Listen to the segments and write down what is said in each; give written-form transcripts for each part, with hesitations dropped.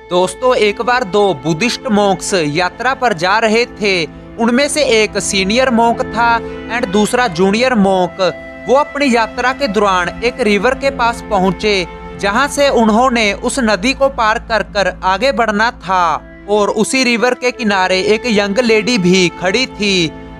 दोस्तों एक बार दो बुद्धिस्ट मॉन्क्स यात्रा पर जा रहे थे। उनमें से एक सीनियर मॉन्क था एंड दूसरा जूनियर मॉन्क। वो अपनी यात्रा के दौरान एक रिवर के पास पहुंचे, जहां से उन्होंने उस नदी को पार कर कर आगे बढ़ना था। और उसी रिवर के किनारे एक यंग लेडी भी खड़ी थी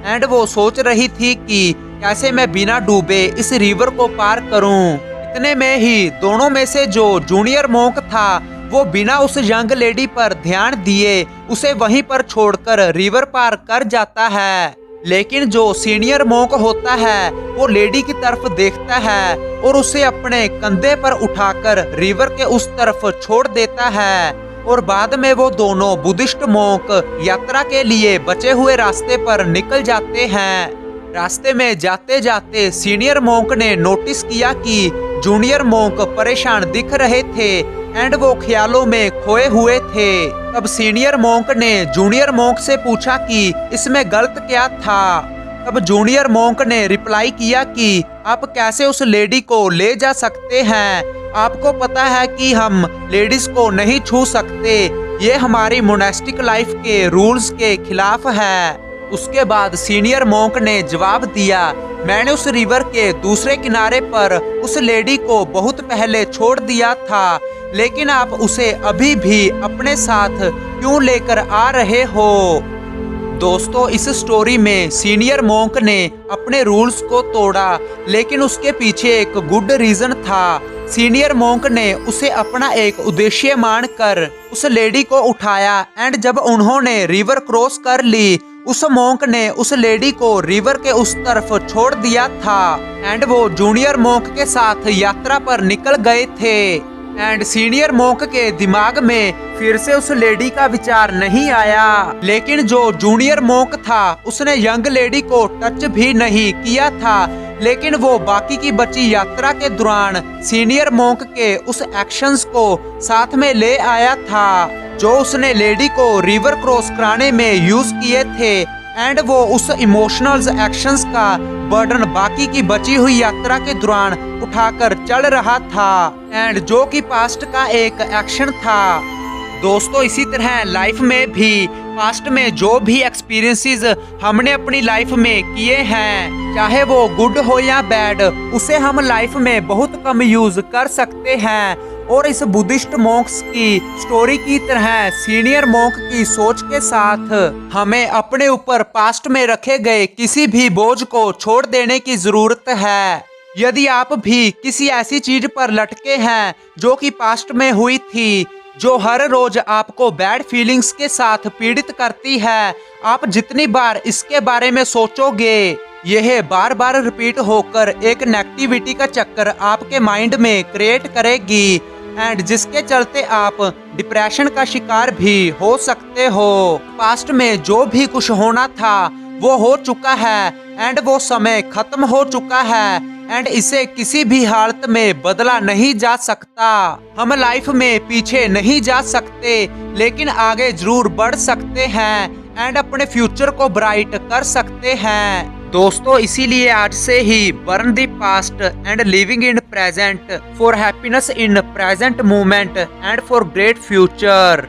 एंड वो सोच रही थी कि कैसे मैं बिना डूबे इस रिवर को पार करूं। इतने में ही दोनों में से जो जूनियर मॉन्क था वो बिना उस यंग लेडी पर ध्यान दिए उसे वहीं पर छोड़कर रिवर पार कर जाता है। लेकिन जो सीनियर मॉन्क होता है वो लेडी की तरफ देखता है और उसे अपने कंधे पर उठाकर रिवर के उस तरफ छोड़ देता है। और बाद में वो दोनों बुद्धिस्ट मॉन्क यात्रा के लिए बचे हुए रास्ते पर निकल जाते हैं। रास्ते में जाते जाते सीनियर मॉन्क ने नोटिस किया कि जूनियर मॉन्क परेशान दिख रहे थे एंड वो ख्यालों में खोए हुए थे। तब सीनियर मॉन्क ने जूनियर मॉन्क से पूछा कि इसमें गलत क्या था। तब जूनियर मॉन्क ने रिप्लाई किया कि आप कैसे उस लेडी को ले जा सकते हैं, आपको पता है कि हम लेडीज को नहीं छू सकते, ये हमारी मोनास्टिक लाइफ के रूल्स के खिलाफ है। उसके बाद सीनियर मॉन्क ने जवाब दिया, मैंने उस रिवर के दूसरे किनारे पर उस लेडी को बहुत पहले छोड़ दिया था, लेकिन आप उसे अभी भी अपने साथ क्यों लेकर आ रहे हो। दोस्तों इस स्टोरी में सीनियर मॉन्क ने अपने रूल्स को तोड़ा, लेकिन उसके पीछे एक गुड रीजन था। सीनियर मॉन्क ने उसे अपना एक उद्देश्य मानकर उस लेडी को उठाया एंड जब उन्होंने रिवर क्रॉस कर ली, उस मॉन्क ने उस लेडी को रिवर के उस तरफ छोड़ दिया था एंड वो जूनियर मॉन्क के साथ यात्रा पर निकल गए थे। एंड सीनियर मॉन्क के दिमाग में फिर से उस लेडी का विचार नहीं आया। लेकिन जो जूनियर मॉन्क था उसने यंग लेडी को टच भी नहीं किया था, लेकिन वो बाकी की बची यात्रा के दौरान सीनियर मॉन्क के उस एक्शंस को साथ में ले आया था जो उसने लेडी को रिवर क्रॉस कराने में यूज किए थे। एंड वो उस इमोशनल एक्शंस का बर्डन बाकी की बची हुई यात्रा के दौरान उठाकर चल रहा था एंड जो कि पास्ट का एक एक्शन था। दोस्तों इसी तरह लाइफ में भी पास्ट में जो भी एक्सपीरियंसेस हमने अपनी लाइफ में किए हैं, चाहे वो गुड हो या बैड, उसे हम लाइफ में बहुत कम यूज कर सकते हैं। और इस बुद्धिस्ट मॉन्क्स की स्टोरी की तरह सीनियर मॉन्क की सोच के साथ हमें अपने ऊपर पास्ट में रखे गए किसी भी बोझ को छोड़ देने की जरूरत है। यदि आप भी किसी ऐसी चीज पर लटके हैं जो कि पास्ट में हुई थी, जो हर रोज आपको बैड फीलिंग्स के साथ पीड़ित करती है, आप जितनी बार इसके बारे में सोचोगे यह बार बार रिपीट होकर एक नेगेटिविटी का चक्कर आपके माइंड में क्रिएट करेगी एंड जिसके चलते आप डिप्रेशन का शिकार भी हो सकते हो। पास्ट में जो भी कुछ होना था वो हो चुका है एंड वो समय खत्म हो चुका है एंड इसे किसी भी हालत में बदला नहीं जा सकता। हम लाइफ में पीछे नहीं जा सकते, लेकिन आगे जरूर बढ़ सकते हैं एंड अपने फ्यूचर को ब्राइट कर सकते हैं। दोस्तों इसीलिए आज से ही burn the past and living in present for happiness in present moment and for great future.